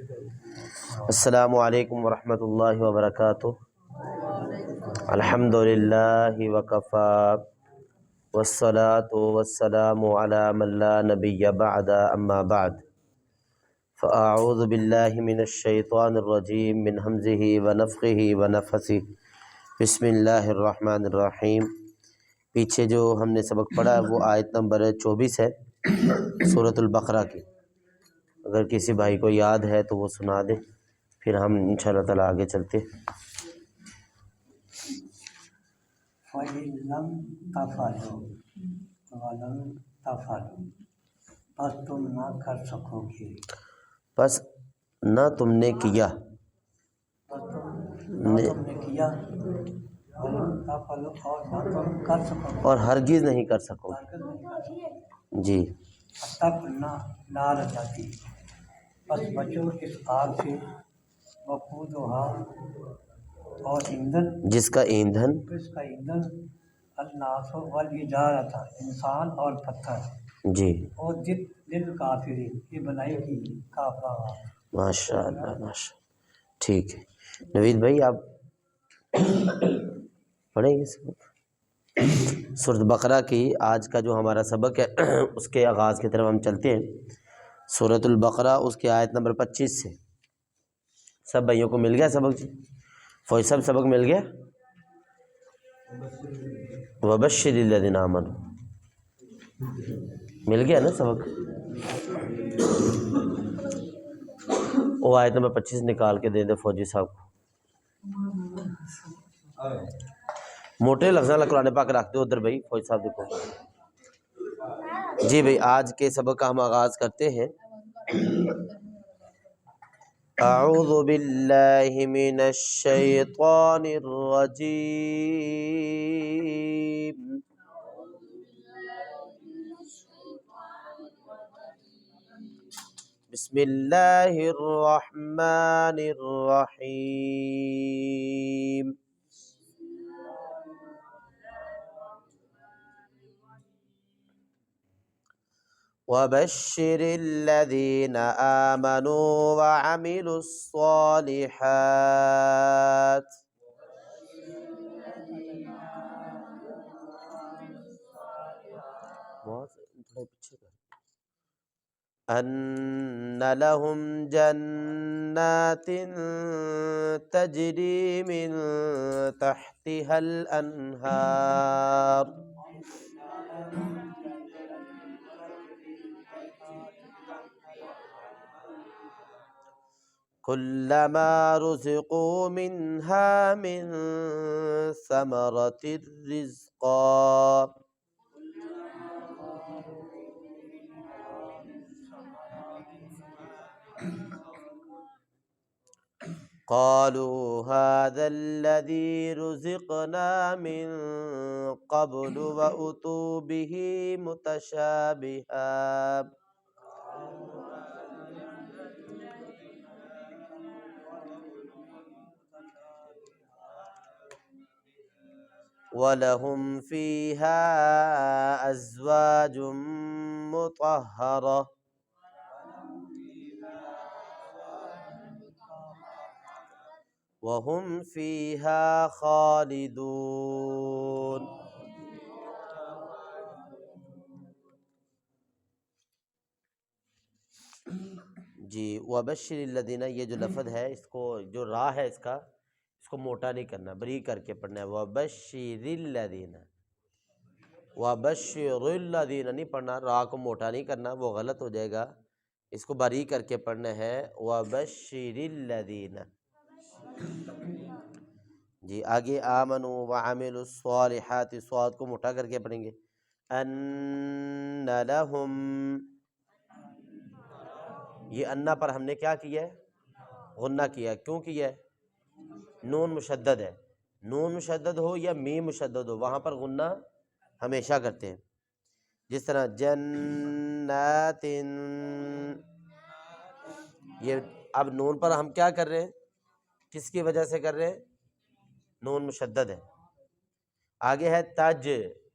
السلام علیکم ورحمۃ اللہ وبرکاتہ۔ الحمد للہ وکفا والصلاة والسلام علی من لا نبی بعد اما بعد فاعوذ باللہ من الشیطان الرجیم من ہمزہ ونفخہ ونفثہ بسم اللہ الرحمن الرحیم۔ پیچھے جو ہم نے سبق پڑھا وہ آیت نمبر 24 ہے سورۃ البقرہ کی۔ اگر کسی بھائی کو یاد ہے تو وہ سنا دے، پھر ہم انشاءاللہ تعالیٰ آگے چلتے ہیں۔ فَإِن لَّمْ تَفْعَلُوا وَلَن تَفْعَلُوا، پس تم نہ کر سکو گے، پس نہ تم نے کیا، تم نے کیا، وَلَن تَفْعَلُوا، اور نہ تم کر سکو گے، اور ہرگز نہیں کر سکو گے۔ جی فَاتَّقُوا النَّارَ الَّتِي، پس بچو اس آگ سے، وَقُودُهَا، اور ایندھن، جس کا ایندھن الناس والحجارۃ، انسان اور پتھر، جی اعدت للکافرین، یہ بنائی کی کافروں۔ ماشاء اللہ ماشاء اللہ، ٹھیک ہے۔ نوید بھائی آپ پڑھیں گے سبق سورۃ بقرہ کی؟ آج کا جو ہمارا سبق ہے اس کے آغاز کی طرف ہم چلتے ہیں۔ سورۃ البقرہ اس کی آیت نمبر 25 سے۔ سب بھائیوں کو مل گیا سبق؟ جی فوج سب سبق مل گیا؟ وبشر الذین آمنوا مل گیا نا سبق؟ وہ آیت نمبر 25 نکال کے دے دے فوجی صاحب کو۔ موٹے لفظاں قرآن پاک رکھ دو ادھر بھائی، فوجی صاحب دیکھو۔ جی بھائی آج کے سبق کا ہم آغاز کرتے ہیں۔ اعوذ باللہ من الشیطان الرجیم، بسم اللہ الرحمن الرحیم۔ وبشر الذین آمنوا وعملوا الصالحات ان لهم جنات تجری من تحتها الانہار كلما رزقوا منها من ثمرة رزقا قالوا هذا الذي رزقنا من قبل وأتوا به متشابها وَلَهُمْ فِيهَا أَزْوَاجٌ مُطَهَّرَةٌ وَهُمْ فِيهَا خَالِدُونَ۔ جی وَبَشِّرِ الَّذِينَ، یہ جو لفظ ہے اس کو جو راہ ہے اس کا، اس کو موٹا نہیں کرنا، بری کر کے پڑھنا ہے۔ وَبَشِّرِ الَّذِينَ، وَبَشِّرِ الَّذِينَ نہیں پڑھنا، راہ کو موٹا نہیں کرنا، وہ غلط ہو جائے گا، اس کو بری کر کے پڑھنا ہے وَبَشِّرِ الَّذِينَ۔ جی آگے آمنوا وعملوا الصالحات، صاد کو موٹا کر کے پڑھیں گے۔ ان لہم، یہ انا پر ہم نے کیا کیا ہے؟ غنہ کیا ہے۔ کیوں کیا ہے؟ نون مشدد ہے، نون مشدد ہو یا میم مشدد ہو وہاں پر غنہ ہمیشہ کرتے ہیں۔ جس طرح جنات، یہ اب نون پر ہم کیا کر رہے ہیں؟ کس کی وجہ سے کر رہے ہیں؟ نون مشدد ہے۔ آگے ہے تج،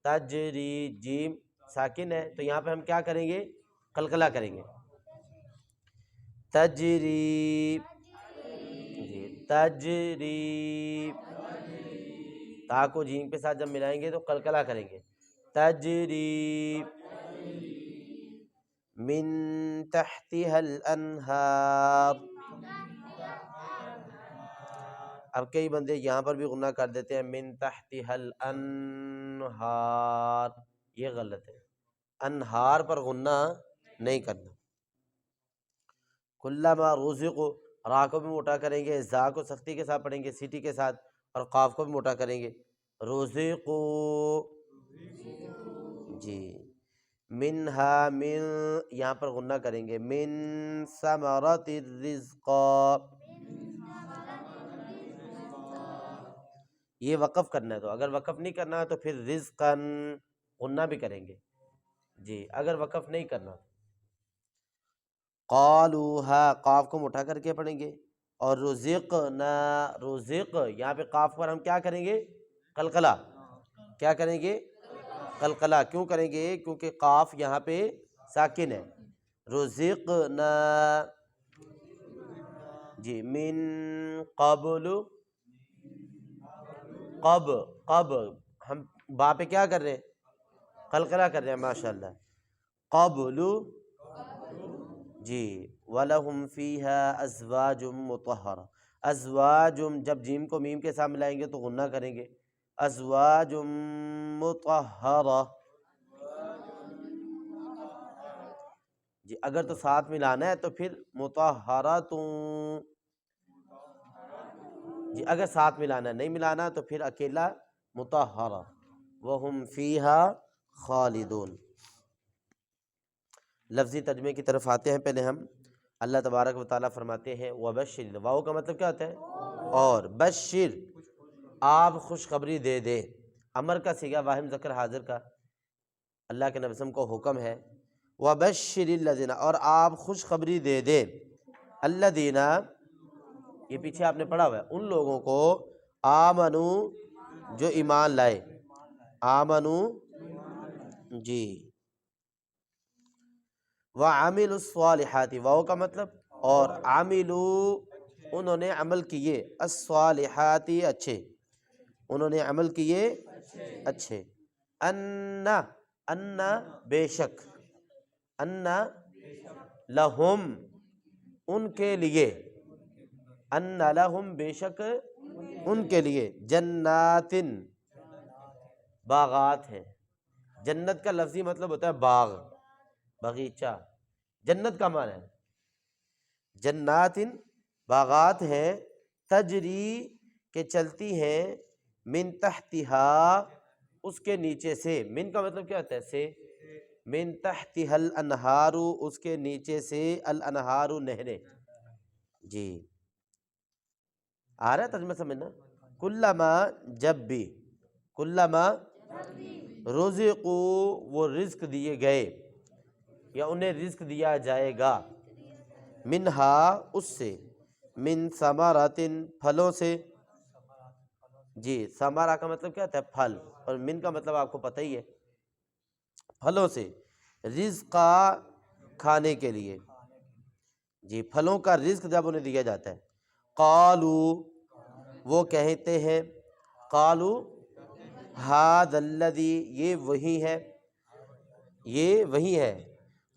تجری، جیم ساکن ہے، تو یہاں پہ ہم کیا کریں گے؟ قلقلہ کریں گے۔ تجری، جی تجری، تا کو جیم کے ساتھ جب ملائیں گے تو قلقلہ کریں گے، تجری من تحتها الانہار۔ اب کئی بندے یہاں پر بھی غنہ کر دیتے ہیں من تحتها الانہار، یہ غلط ہے، انہار پر غنہ نہیں کرنا۔ کلما رزقوا، را کو بھی موٹا کریں گے، زا کو سختی کے ساتھ پڑھیں گے سیٹی کے ساتھ، اور قاف کو بھی موٹا کریں گے، رزقوا، جی منہا، من یہاں پر غنہ کریں گے، من ثمرات الرزق، یہ وقف کرنا ہے، تو اگر وقف نہیں کرنا ہے تو پھر رزقاً غنہ بھی کریں گے، جی اگر وقف نہیں کرنا۔ قالوہا، قاف کو مٹھا کر کے پڑھیں گے، اور رزقنا، رزق یہاں پہ قاف پر ہم کیا کریں گے؟ قلقلہ، کیا کریں گے؟ قلقلہ، کیوں کریں گے؟ کیونکہ قاف یہاں پہ ساکن ہے، رزقنا، جی من قبل، قب ہم با پہ کیا کر رہے ہیں؟ قلقلہ کر رہے ہیں، ماشاءاللہ، قبل، جی وَلَهُمْ فِيهَا أَزْوَاجٌ مُطَهَّرَةٌ، ازواج جب جیم کو میم کے ساتھ ملائیں گے تو غنہ کریں گے، ازواج مطہرہ، جی اگر تو ساتھ ملانا ہے تو پھر مطہرۃ، جی اگر ساتھ ملانا ہے، نہیں ملانا تو پھر اکیلا مطہرہ، وَهُمْ فِيهَا خالدون۔ لفظی ترجمے کی طرف آتے ہیں، پہلے ہم اللہ تبارک و تعالیٰ فرماتے ہیں وبشر، واو کا مطلب کیا ہوتا ہے؟ اور، بشر آپ خوشخبری دے دے، امر کا صیغہ واہم ذکر حاضر کا اللہ کے نبی صلی اللہ علیہ وسلم کو حکم ہے، وبشر الذین، اور آپ خوشخبری دے دے، الذین، یہ پیچھے آپ نے پڑھا ہوا ہے، ان لوگوں کو، آمنو جو ایمان لائے، آمنو، جی وعملوا الصالحات، واو کا مطلب، اور عملوا انہوں نے عمل کیے، الصالحات اچھے، انہوں نے عمل کیے اچھے، ان بے شک، ان لہم ان کے لیے، ان لہم بے شک ان کے لیے، جنات باغات ہیں، جنت کا لفظی مطلب ہوتا ہے باغ، باغیچہ، جنت کا معنی ہے، جنات باغات ہیں، تجری کے چلتی ہیں، من تحتہا اس کے نیچے سے، من کا مطلب کیا ہوتا ہے؟ سے، من تحتہا الانہار اس کے نیچے سے، الانہار نہریں، جی آ رہا ہے ترجمہ سمجھنا؟ کلما جب بھی، کلما رزقو وہ رزق دیے گئے، یا انہیں رزق دیا جائے گا، منہا اس سے، من ثمرات پھلوں سے، جی ثمرہ کا مطلب کیا ہوتا ہے؟ پھل، اور من کا مطلب آپ کو پتہ ہی ہے، پھلوں سے، رزقا کھانے کے لیے، جی پھلوں کا رزق جب انہیں دیا جاتا ہے، قالو وہ کہتے ہیں، قالو ھذا الذی یہ وہی ہے، یہ وہی ہے،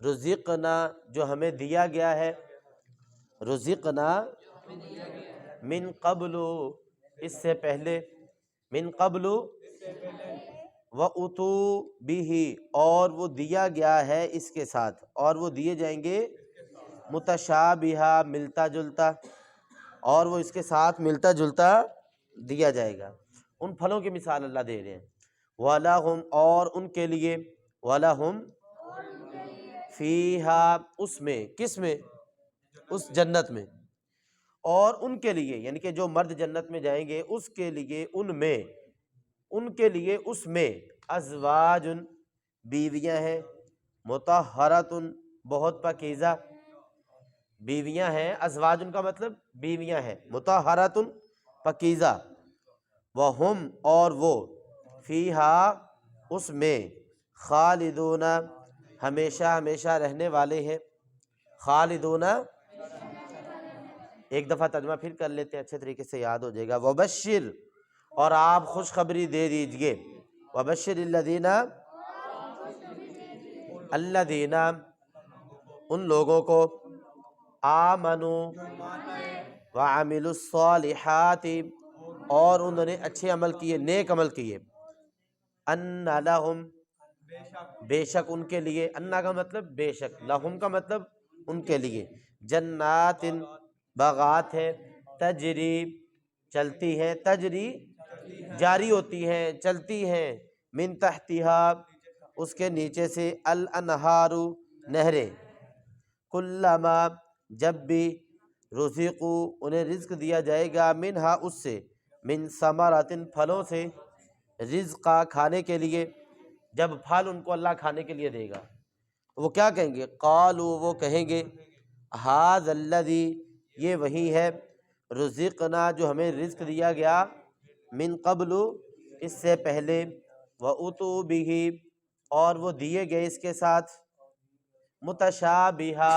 رزقنا جو ہمیں دیا گیا ہے، رزقنا من قبل اس سے پہلے، من قبل وَأُتُوا بِهِ اور وہ دیا گیا ہے اس کے ساتھ، اور وہ دیے جائیں گے متشابہہ ملتا جلتا، اور وہ اس کے ساتھ ملتا جلتا دیا جائے گا، ان پھلوں کی مثال اللہ دے رہے ہیں، وَلَهُمْ اور ان کے لیے، وَلَهُمْ فیہا اس میں، کس میں؟ اس جنت میں، اور ان کے لیے یعنی کہ جو مرد جنت میں جائیں گے اس کے لیے، ان میں، ان کے لیے اس میں، ازواج بیویاں ہیں، مطہرات بہت پاکیزہ بیویاں ہیں، ازواج کا مطلب بیویاں ہیں، مطہرات پاکیزہ، وہم اور وہ، فیہا اس میں، خالدون ہمیشہ ہمیشہ رہنے والے ہیں، خالدون ایک دفعہ ترجمہ پھر کر لیتے ہیں، اچھے طریقے سے یاد ہو جائے گا۔ وبشر، اور آپ خوشخبری دے دیجئے، وبشر الذین، الذین ان لوگوں کو، آمنوا وعملوا الصالحات اور انہوں نے اچھے عمل کیے، نیک عمل کیے، ان لہم بے شک ان کے لیے، انا کا مطلب بے شک، لہم کا مطلب ان کے لیے، جنات باغات ہے، تجری چلتی ہیں، تجری جاری ہوتی ہیں، چلتی ہیں، من تحتہا اس کے نیچے سے، الانہار نہریں، کلما جب بھی، رزقو انہیں رزق دیا جائے گا، منہا اس سے، من ثمرات پھلوں سے، رزقا کھانے کے لیے، جب پھل ان کو اللہ کھانے کے لیے دے گا وہ کیا کہیں گے؟ قالوا وہ کہیں گے، ھذا الذی یہ وہی ہے، رزقنا جو ہمیں رزق دیا گیا، من قبل اس سے پہلے، واتوا بہ اور وہ دیے گئے اس کے ساتھ، متشابہا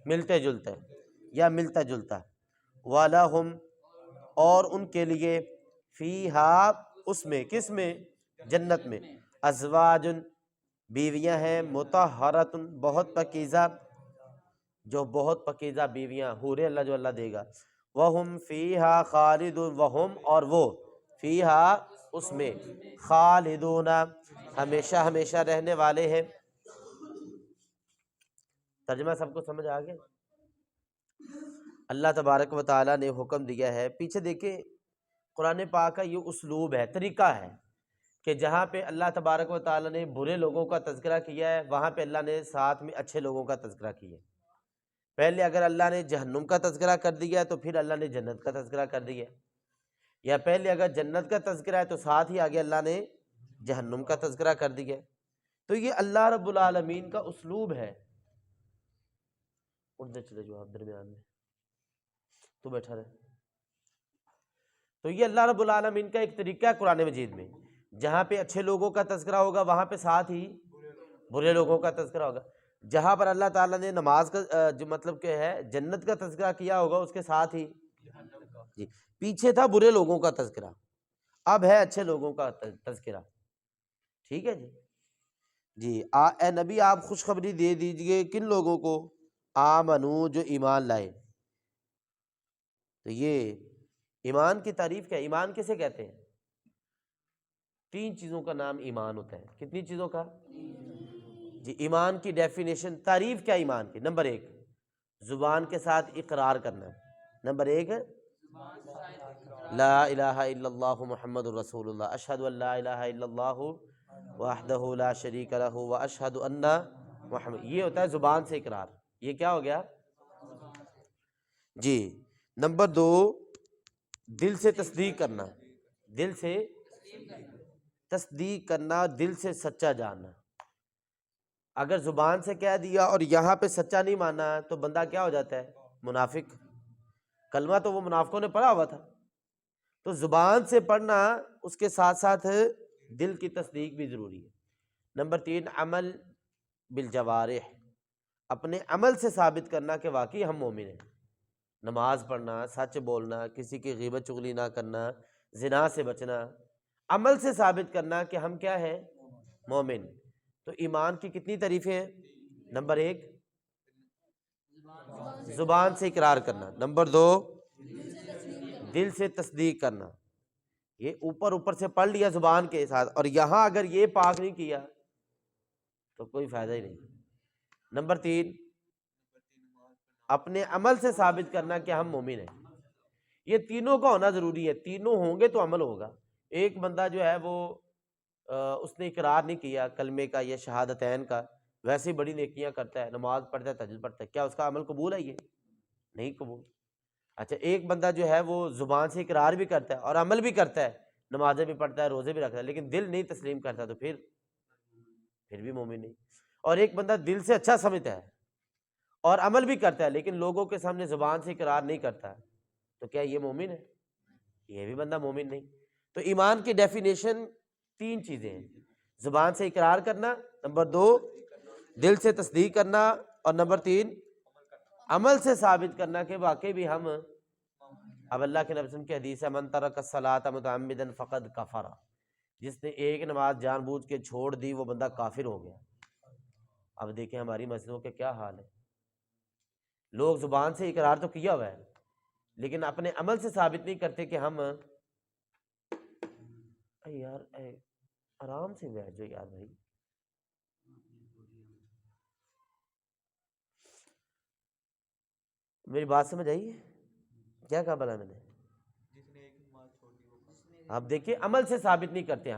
ملتے جلتے یا ملتا جلتا، وَلَهُمْ اور ان کے لیے، فیہا اس میں، کس میں؟ جنت میں، ازواج بیویاں ہیں، مطہرۃ بہت پاکیزہ، جو بہت پاکیزہ بیویاں، حوریں اللہ جو اللہ دے گا، وَهُمْ فِيهَا خَالِدُونَ وَهُمْ اور وہ، فِيهَا اس میں، خالدون ہمیشہ ہمیشہ رہنے والے ہیں۔ ترجمہ سب کو سمجھ آ گیا؟ اللہ تبارک و تعالیٰ نے حکم دیا ہے، پیچھے دیکھیں قرآن پاک کا یہ اسلوب ہے، طریقہ ہے کہ جہاں پہ اللہ تبارک و تعالیٰ نے برے لوگوں کا تذکرہ کیا ہے، وہاں پہ اللہ نے ساتھ میں اچھے لوگوں کا تذکرہ کیا ہے۔ پہلے اگر اللہ نے جہنم کا تذکرہ کر دیا تو پھر اللہ نے جنت کا تذکرہ کر دیا، یا پہلے اگر جنت کا تذکرہ ہے تو ساتھ ہی آگے اللہ نے جہنم کا تذکرہ کر دیا۔ تو یہ اللہ رب العالمین کا اسلوب ہے۔ ادھر چلے جو آپ درمیان میں تو بیٹھا رہے۔ تو یہ اللہ رب العالمین کا ایک طریقہ ہے قرآن مجید میں، جہاں پہ اچھے لوگوں کا تذکرہ ہوگا وہاں پہ ساتھ ہی برے لوگوں کا تذکرہ ہوگا۔ جہاں پر اللہ تعالیٰ نے نماز کا جو مطلب کہ ہے جنت کا تذکرہ کیا ہوگا اس کے ساتھ ہی جی پیچھے تھا برے لوگوں کا تذکرہ، اب ہے اچھے لوگوں کا تذکرہ۔ ٹھیک ہے جی اے نبی آپ خوشخبری دے دیجئے کن لوگوں کو؟ آمنو جو ایمان لائے۔ تو یہ ایمان کی تعریف کیا ہے؟ ایمان کسے کہتے ہیں؟ تین چیزوں کا نام ایمان ہوتا ہے۔ کتنی چیزوں کا؟ جی ایمان کی ڈیفینیشن، تعریف کیا ایمان کی؟ نمبر ایک، زبان کے ساتھ اقرار کرنا۔ نمبر ایک، لا الہ الا اللہ محمد الرسول اللہ، اشہد ان لا الہ الا اللہ وحدہ لا شریک لہ واشہد ان محمد، یہ ہوتا ہے زبان سے اقرار۔ یہ کیا ہو گیا؟ جی نمبر دو، دل سے تصدیق کرنا، دل سے تصدیق کرنا، دل سے سچا جاننا۔ اگر زبان سے کہہ دیا اور یہاں پہ سچا نہیں مانا تو بندہ کیا ہو جاتا ہے؟ منافق۔ کلمہ تو وہ منافقوں نے پڑھا ہوا تھا، تو زبان سے پڑھنا، اس کے ساتھ ساتھ دل کی تصدیق بھی ضروری ہے۔ نمبر تین، عمل بالجوارح، اپنے عمل سے ثابت کرنا کہ واقعی ہم مومن ہیں۔ نماز پڑھنا، سچ بولنا، کسی کی غیبت چغلی نہ کرنا، زنا سے بچنا، عمل سے ثابت کرنا کہ ہم کیا ہیں؟ مومن۔ تو ایمان کی کتنی تعریفیں ہیں؟ نمبر ایک، زبان سے اقرار کرنا۔ نمبر دو، دل سے تصدیق کرنا۔ یہ اوپر اوپر سے پڑھ لیا زبان کے ساتھ، اور یہاں اگر یہ پاک نہیں کیا تو کوئی فائدہ ہی نہیں۔ نمبر تین، اپنے عمل سے ثابت کرنا کہ ہم مومن ہیں۔ یہ تینوں کا ہونا ضروری ہے، تینوں ہوں گے تو عمل ہوگا۔ ایک بندہ جو ہے وہ اس نے اقرار نہیں کیا کلمے کا یا شہادتین کا، ویسے ہی بڑی نیکیاں کرتا ہے، نماز پڑھتا ہے، تہجد پڑھتا ہے، کیا اس کا عمل قبول ہے؟ یہ نہیں قبول۔ اچھا ایک بندہ جو ہے وہ زبان سے اقرار بھی کرتا ہے اور عمل بھی کرتا ہے، نمازیں بھی پڑھتا ہے، روزے بھی رکھتا ہے، لیکن دل نہیں تسلیم کرتا تو پھر بھی مومن نہیں۔ اور ایک بندہ دل سے اچھا سمجھتا ہے اور عمل بھی کرتا ہے لیکن لوگوں کے سامنے زبان سے اقرار نہیں کرتا تو کیا یہ مومن ہے؟ یہ بھی بندہ مومن نہیں۔ تو ایمان کی ڈیفینیشن تین چیزیں ہیں، زبان سے اقرار کرنا، نمبر دو دل سے تصدیق کرنا، اور نمبر تین عمل سے ثابت کرنا کہ واقعی بھی ہم اب اللہ کے نبی صلی اللہ علیہ وسلم کی حدیث ہے من ترک الصلاۃ متعمدا فقد کفر، جس نے ایک نماز جان بوجھ کے چھوڑ دی وہ بندہ کافر ہو گیا۔ اب دیکھیں ہماری مسجدوں کے کیا حال ہے، لوگ زبان سے اقرار تو کیا ہوا ہے لیکن اپنے عمل سے ثابت نہیں کرتے کہ ہم یار آرام سے بیٹھ جاؤ یار بھائی۔ میری بات سمجھ آئی ہے؟ کیا کہا بلا میں نے؟ آپ دیکھیے عمل سے ثابت نہیں کرتے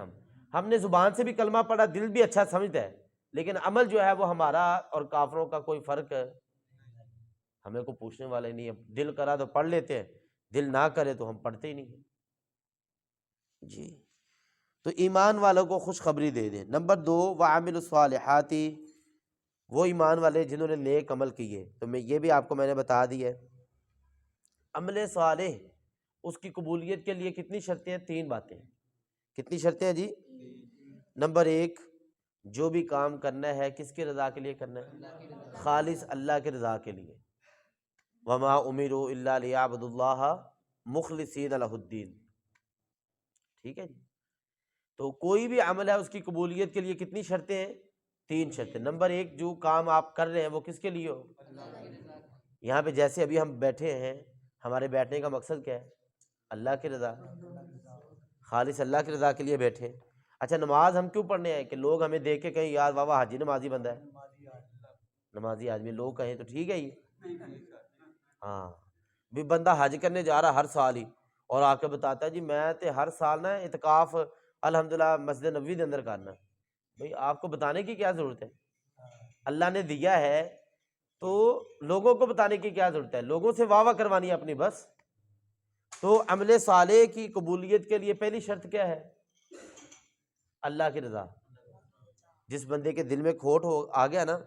ہم نے زبان سے بھی کلمہ پڑھا، دل بھی اچھا سمجھتا ہے لیکن عمل جو ہے وہ ہمارا اور کافروں کا کوئی فرق ہے ہمیں کو پوچھنے والا ہی نہیں ہے۔ دل کرا تو پڑھ لیتے ہیں، دل نہ کرے تو ہم پڑھتے ہی نہیں جی۔ تو ایمان والوں کو خوشخبری دے دیں۔ نمبر 2 وعامل الصالحات، وہ ایمان والے جنہوں نے نیک عمل کیے۔ تو یہ بھی آپ کو میں نے بتا دی ہے۔ عمل صالح اس کی قبولیت کے لیے کتنی شرطیں ہیں؟ 3 باتیں۔ کتنی شرطیں ہیں جی؟ نمبر 1، جو بھی کام کرنا ہے کس کی رضا کے لیے کرنا ہے؟ خالص اللہ کے رضا کے لیے۔ وما امروا الا ليعبدوا الله مخلصین لہ الدین، ٹھیک ہے جی۔ تو کوئی بھی عمل ہے اس کی قبولیت کے لیے کتنی شرطیں ہیں؟ 3 شرطیں۔ نمبر 1، جو کام آپ کر رہے ہیں وہ کس کے لیے ہو؟ یہاں پہ جیسے ابھی ہم بیٹھے ہیں، ہمارے بیٹھنے کا مقصد کیا ہے؟ اللہ کی رضا، خالص اللہ کی رضا کے لیے بیٹھے۔ اچھا نماز ہم کیوں پڑھنے ہیں؟ کہ لوگ ہمیں دیکھ کے کہیں یار واہ واہ حاجی نمازی بندہ ہے، نمازی آدمی، لوگ کہیں تو ٹھیک ہے یہ۔ ہاں بھی بندہ حج کرنے جا رہا ہر سال ہی اور آ کے بتاتا ہے جی میں تے ہر سال نا اعتکاف الحمدللہ مسجد نبوی دے اندر کرنا۔ بھئی آپ کو بتانے کی کیا ضرورت ہے؟ اللہ نے دیا ہے تو لوگوں کو بتانے کی کیا ضرورت ہے؟ لوگوں سے واہ واہ کروانی ہے اپنی بس۔ تو عمل صالح کی قبولیت کے لیے پہلی شرط کیا ہے؟ اللہ کی رضا۔ جس بندے کے دل میں کھوٹ آ گیا نا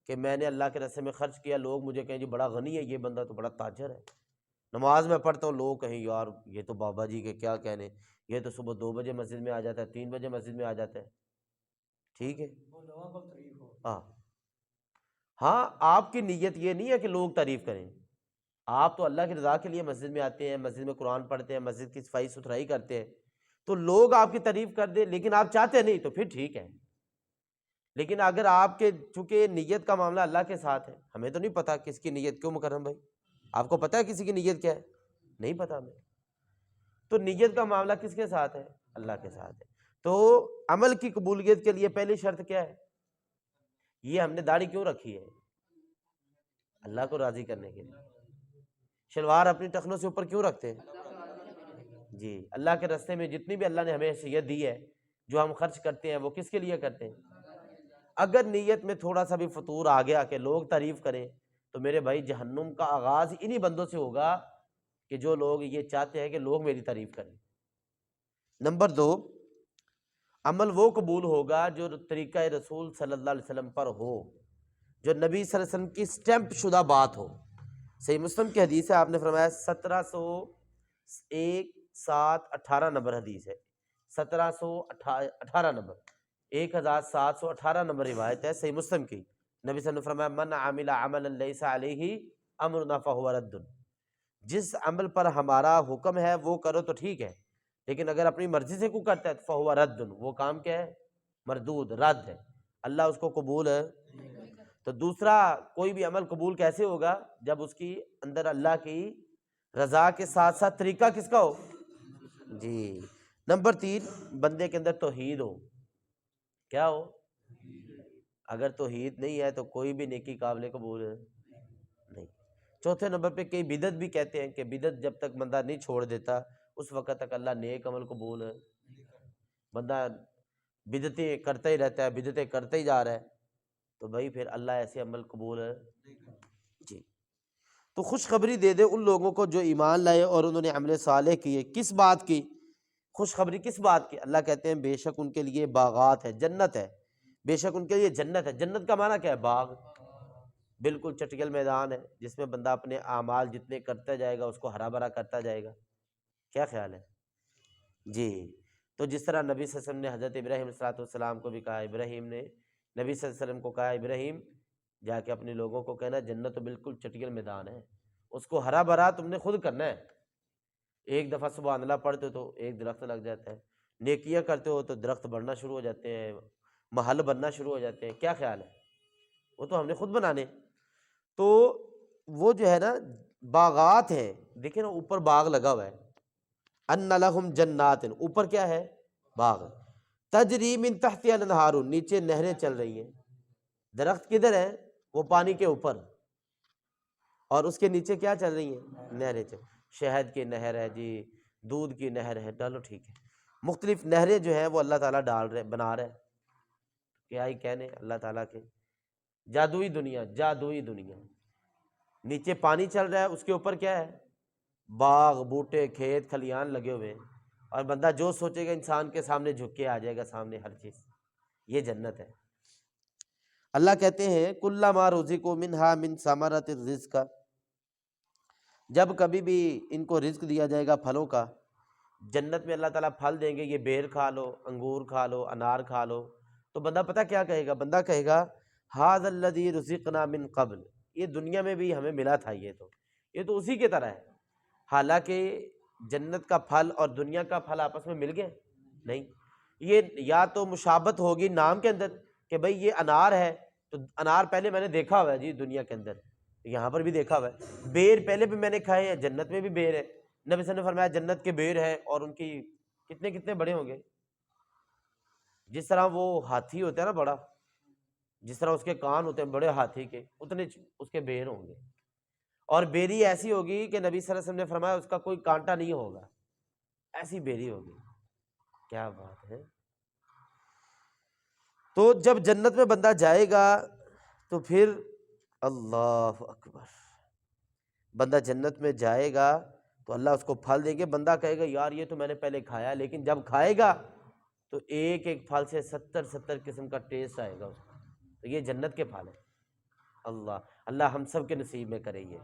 کہ میں نے اللہ کے راستے میں خرچ کیا، لوگ مجھے کہیں جی بڑا غنی ہے یہ بندہ، تو بڑا تاجر ہے، نماز میں پڑھتا ہوں لوگ کہیں یار یہ تو بابا جی کے کیا کہنے، یہ تو صبح 2 بجے مسجد میں آ جاتا ہے، 3 بجے مسجد میں آ جاتا ہے، ٹھیک ہے ہاں۔ ہاں آپ کی نیت یہ نہیں ہے کہ لوگ تعریف کریں، آپ تو اللہ کی رضا کے لیے مسجد میں آتے ہیں، مسجد میں قرآن پڑھتے ہیں، مسجد کی صفائی ستھرائی کرتے ہیں، تو لوگ آپ کی تعریف کر دیں لیکن آپ چاہتے نہیں تو پھر ٹھیک ہے۔ لیکن اگر آپ کے چونکہ نیت کا معاملہ اللہ کے ساتھ ہے، ہمیں تو نہیں پتا کس کی نیت، کیوں مکرم بھائی آپ کو پتا ہے کسی کی نیت کیا ہے؟ نہیں پتا ہمیں۔ تو نیت کا معاملہ کس کے ساتھ ہے؟ اللہ کے ساتھ ہے۔ تو عمل کی قبولیت کے لیے پہلی شرط کیا ہے؟ یہ ہم نے داڑھی کیوں رکھی ہے؟ اللہ کو راضی کرنے کے لیے۔ شلوار اپنی ٹخنوں سے اوپر کیوں رکھتے ہیں؟ جی اللہ کے راستے میں جتنی بھی اللہ نے ہمیں حیثیت دی ہے، جو ہم خرچ کرتے ہیں وہ کس کے لیے کرتے ہیں؟ اگر نیت میں تھوڑا سا بھی فطور آ گیا کہ لوگ تعریف کریں تو میرے بھائی جہنم کا آغاز انہی بندوں سے ہوگا کہ جو لوگ یہ چاہتے ہیں کہ لوگ میری تعریف کریں۔ نمبر 2، عمل وہ قبول ہوگا جو طریقہ رسول صلی اللہ علیہ وسلم پر ہو، جو نبی صلی اللہ علیہ وسلم کی سٹیمپ شدہ بات ہو۔ صحیح مسلم کی حدیث ہے، آپ نے فرمایا 1701/7/18 نمبر حدیث ہے، 1718 نمبر 1718 نمبر روایت ہے صحیح مسلم کی۔ نبی صلی اللہ علیہ وسلم نے فرمایا من عمل عملا لیس علیہ امرنا فہو رد، جس عمل پر ہمارا حکم ہے وہ کرو تو ٹھیک ہے، لیکن اگر اپنی مرضی سے کوئی کرتا ہے تو فہو رد، وہ کام کیا ہے؟ مردود، رد ہے، اللہ اس کو قبول ہے۔ تو دوسرا کوئی بھی عمل قبول کیسے ہوگا؟ جب اس کی اندر اللہ کی رضا کے ساتھ ساتھ طریقہ کس کا ہو؟ جی۔ نمبر 3، بندے کے اندر توحید ہو۔ کیا ہو؟ اگر توحید نہیں ہے تو کوئی بھی نیکی قابل قبول نہیں۔ چوتھے نمبر پہ کئی بدعت بھی کہتے ہیں کہ بدعت جب تک بندہ نہیں چھوڑ دیتا اس وقت تک اللہ نیک عمل قبول ہے۔ بندہ بدعتیں کرتا ہی رہتا ہے، بدعتیں کرتا ہی جا رہا ہے تو بھائی پھر اللہ ایسے عمل قبول ہے جی۔ تو خوشخبری دے دے ان لوگوں کو جو ایمان لائے اور انہوں نے عمل صالح کیے۔ کس بات کی خوشخبری؟ کس بات کی؟ اللہ کہتے ہیں بے شک ان کے لیے باغات ہے، جنت ہے، بے شک ان کے لیے جنت ہے۔ جنت کا معنی کیا ہے؟ باغ، بالکل چٹکل میدان ہے جس میں بندہ اپنے اعمال جتنے کرتا جائے گا اس کو ہرا بھرا کرتا جائے گا۔ کیا خیال ہے جی؟ تو جس طرح نبی صلی اللہ علیہ وسلم نے حضرت ابراہیم علیہ السلام کو بھی کہا، ابراہیم نے نبی صلی اللہ علیہ وسلم کو کہا ابراہیم جا کے اپنے لوگوں کو کہنا جنت تو بالکل چٹکل میدان ہے، اس کو ہرا بھرا تم نے خود کرنا ہے۔ ایک دفعہ سبحان اللہ پڑھتے ہو تو ایک درخت لگ جاتا ہے، نیکیاں کرتے ہو تو درخت بڑھنا شروع ہو جاتے ہیں، محل بننا شروع ہو جاتے ہیں. کیا خیال ہے؟ وہ تو ہم نے خود بنانے. تو وہ جو ہے نا باغات ہیں، دیکھیں نا اوپر باغ لگا ہوا ہے، ان لہم جنات، اوپر کیا ہے؟ باغ. تجری من تحتها الانہار، نیچے نہریں چل رہی ہیں. درخت کدھر ہے؟ وہ پانی کے اوپر، اور اس کے نیچے کیا چل رہی ہیں؟ نہریں چل. شہد کی نہر ہے جی، دودھ کی نہر ہے، ڈالو ٹھیک ہے، مختلف نہریں جو ہیں وہ اللہ تعالیٰ ڈال رہے بنا رہے. کیا ہی کہنے اللہ تعالیٰ کے، جادوئی دنیا، جادوئی دنیا. نیچے پانی چل رہا ہے، اس کے اوپر کیا ہے؟ باغ، بوٹے، کھیت کھلیان لگے ہوئے ہیں، اور بندہ جو سوچے گا انسان کے سامنے جھک کے آ جائے گا سامنے ہر چیز. یہ جنت ہے. اللہ کہتے ہیں کلما رزقوا منہا من ثمرۃ الرزق، جب کبھی بھی ان کو رزق دیا جائے گا پھلوں کا، جنت میں اللہ تعالیٰ پھل دیں گے، یہ بیر کھا لو، انگور کھا لو، انار کھا لو، تو بندہ پتہ کیا کہے گا؟ بندہ کہے گا ھذا الذی رزقنا من قبل، یہ دنیا میں بھی ہمیں ملا تھا، یہ تو اسی کی طرح ہے. حالانکہ جنت کا پھل اور دنیا کا پھل آپس میں مل گئے نہیں. یہ یا تو مشابہت ہوگی نام کے اندر کہ بھئی یہ انار ہے، تو انار پہلے میں نے دیکھا ہوا ہے جی دنیا کے اندر، یہاں پر بھی دیکھا ہوا ہے. بیر پہلے بھی میں نے کھائے ہیں، جنت میں بھی بیر ہے. نبی صلی اللہ علیہ وسلم نے فرمایا جنت کے بیر ہے، اور ان کی کتنے کتنے بڑے ہوں گے. جس طرح وہ ہاتھی ہوتا ہے نا بڑا، جس طرح اس کے کان ہوتے ہیں بڑے ہاتھی کے، اتنے اس کے بیر ہوں گے. اور بیری ایسی ہوگی کہ نبی صلی اللہ علیہ وسلم نے فرمایا اس کا کوئی کانٹا نہیں ہوگا، ایسی بیری ہوگی. کیا بات ہے. تو جب جنت میں بندہ جائے گا تو پھر اللہ اکبر، بندہ جنت میں جائے گا تو اللہ اس کو پھل دیں گے. بندہ کہے گا یار یہ تو میں نے پہلے کھایا، لیکن جب کھائے گا تو ایک ایک پھل سے 70 قسم کا ٹیسٹ آئے گا اس کو. تو یہ جنت کے پھل ہیں. اللہ ہم سب کے نصیب میں کرے. یہ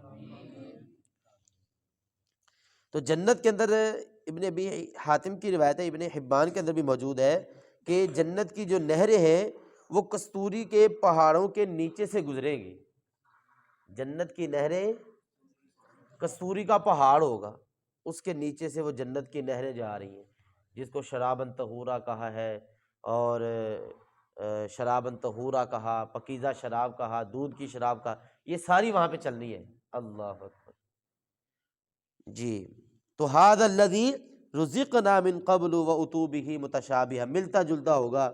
تو جنت کے اندر ابن ابی حاتم کی روایت ہے، ابن حبان کے اندر بھی موجود ہے کہ جنت کی جو نہریں ہیں وہ کستوری کے پہاڑوں کے نیچے سے گزریں گی. جنت کی نہریں، کستوری کا پہاڑ ہوگا، اس کے نیچے سے وہ جنت کی نہریں جا رہی ہیں، جس کو شرابن طہورا کہا ہے، اور شرابن طہورا کہا، پکیزہ شراب کہا، دودھ کی شراب کہا. یہ ساری وہاں پہ چلنی ہے. اللہ اکبر جی. تو ھذا الذی رزقنا من قبل واتوا به متشابہا، ملتا جلتا ہوگا.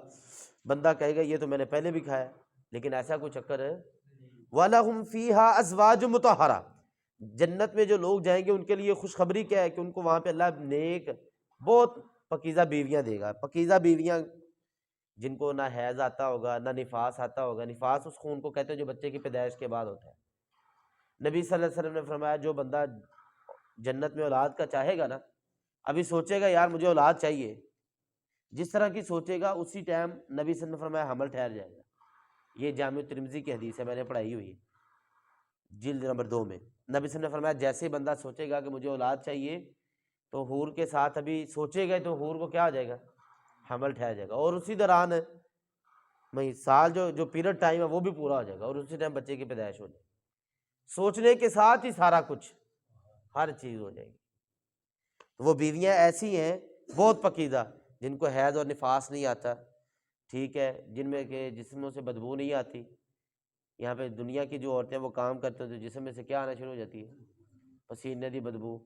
بندہ کہے گا یہ تو میں نے پہلے بھی کھایا، لیکن ایسا کوئی چکر ہے. وَلَهُمْ فِيهَا أَزْوَاجٌ مُطَهَّرَةٌ، جنت میں جو لوگ جائیں گے ان کے لیے خوشخبری کیا ہے کہ ان کو وہاں پہ اللہ نیک بہت پاکیزہ بیویاں دے گا. پاکیزہ بیویاں جن کو نہ حیض آتا ہوگا نہ نفاس آتا ہوگا. نفاس اس خون کو کہتے ہیں جو بچے کی پیدائش کے بعد ہوتا ہے. نبی صلی اللہ علیہ وسلم نے فرمایا جو بندہ جنت میں اولاد کا چاہے گا نا، ابھی سوچے گا یار مجھے اولاد چاہیے، جس طرح کی سوچے گا اسی ٹائم نبی صلی اللہ علیہ وسلم نے فرمایا حمل ٹھہر جائے گا. یہ جامع ترمذی کی حدیث ہے، میں نے پڑھائی ہوئی ہے جلد نمبر 2 میں. نبی صلی اللہ علیہ وسلم نے فرمایا جیسے بندہ سوچے گا کہ مجھے اولاد چاہیے، تو حور کے ساتھ ابھی سوچے گا تو حور کو کیا ہو جائے گا؟ حمل ٹھہر جائے گا. اور اسی دوران سال جو پیریڈ ٹائم ہے وہ بھی پورا ہو جائے گا، اور اسی ٹائم بچے کی پیدائش ہو جائے گی. سوچنے کے ساتھ ہی سارا کچھ، ہر چیز ہو جائے گی. وہ بیویاں ایسی ہیں بہت پاکیزہ جن کو حیض اور نفاس نہیں آتا، ٹھیک ہے، جن میں کہ جسموں سے بدبو نہیں آتی. یہاں پہ دنیا کی جو عورتیں وہ کام کرتے ہیں تو جسم میں سے کیا آنا شروع ہو جاتی ہے؟ پسینے دی بدبو.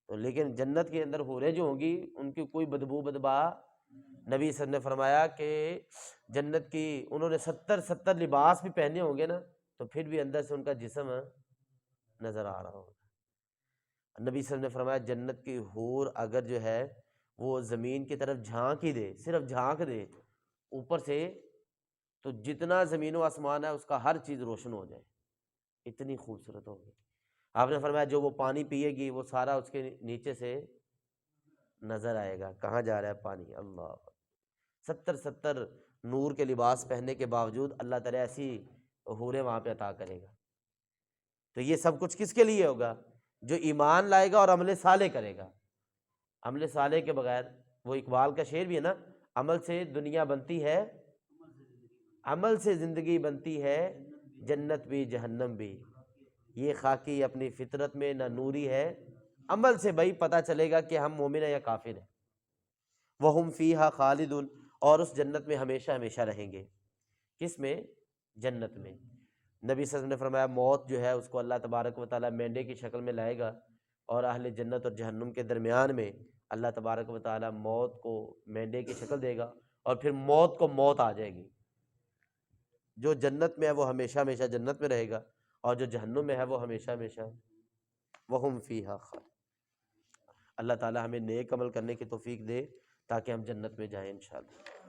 تو لیکن جنت کے اندر حوریں جو ہوں گی ان کی کوئی بدبو بدبا، نبی صلی اللہ علیہ وسلم نے فرمایا کہ جنت کی انہوں نے 70 لباس بھی پہنے ہوں گے نا، تو پھر بھی اندر سے ان کا جسم نظر آ رہا ہوگا. نبی صلی اللہ علیہ وسلم نے فرمایا جنت کی حور اگر جو ہے وہ زمین کی طرف جھانک ہی دے، صرف جھانک دے اوپر سے، تو جتنا زمین و آسمان ہے اس کا ہر چیز روشن ہو جائے، اتنی خوبصورت ہوگی. آپ نے فرمایا جو وہ پانی پیے گی وہ سارا اس کے نیچے سے نظر آئے گا. کہاں جا رہا ہے پانی؟ اللہ. 70 نور کے لباس پہننے کے باوجود اللہ تعالیٰ ایسی حوریں وہاں پہ عطا کرے گا. تو یہ سب کچھ کس کے لیے ہوگا؟ جو ایمان لائے گا اور عمل صالح کرے گا. عمل صالح کے بغیر، وہ اقبال کا شعر بھی ہے نا، عمل سے دنیا بنتی ہے، عمل سے زندگی بنتی ہے، جنت بھی جہنم بھی. یہ خاکی اپنی فطرت میں نہ نوری ہے عمل سے بھائی پتہ چلے گا کہ ہم مومن ہیں یا کافر ہیں۔ وَهُمْ فِيهَا خَالِدُونَ، اور اس جنت میں ہمیشہ ہمیشہ رہیں گے۔ کس میں؟ جنت میں۔ نبی صلی اللہ علیہ وسلم نے فرمایا موت جو ہے اس کو اللہ تبارک و تعالیٰ مینڈے کی شکل میں لائے گا، اور اہل جنت اور جہنم کے درمیان میں اللہ تبارک و تعالیٰ موت کو مینڈے کی شکل دے گا، اور پھر موت کو موت آ جائے گی۔ جو جنت میں ہے وہ ہمیشہ ہمیشہ جنت میں رہے گا، اور جو جہنم میں ہے وہ ہمیشہ ہمیشہ وَهُمْ فِيهَا خَالِدُونَ۔ اللہ تعالیٰ ہمیں نیک عمل کرنے کی توفیق دے تاکہ ہم جنت میں جائیں انشاءاللہ۔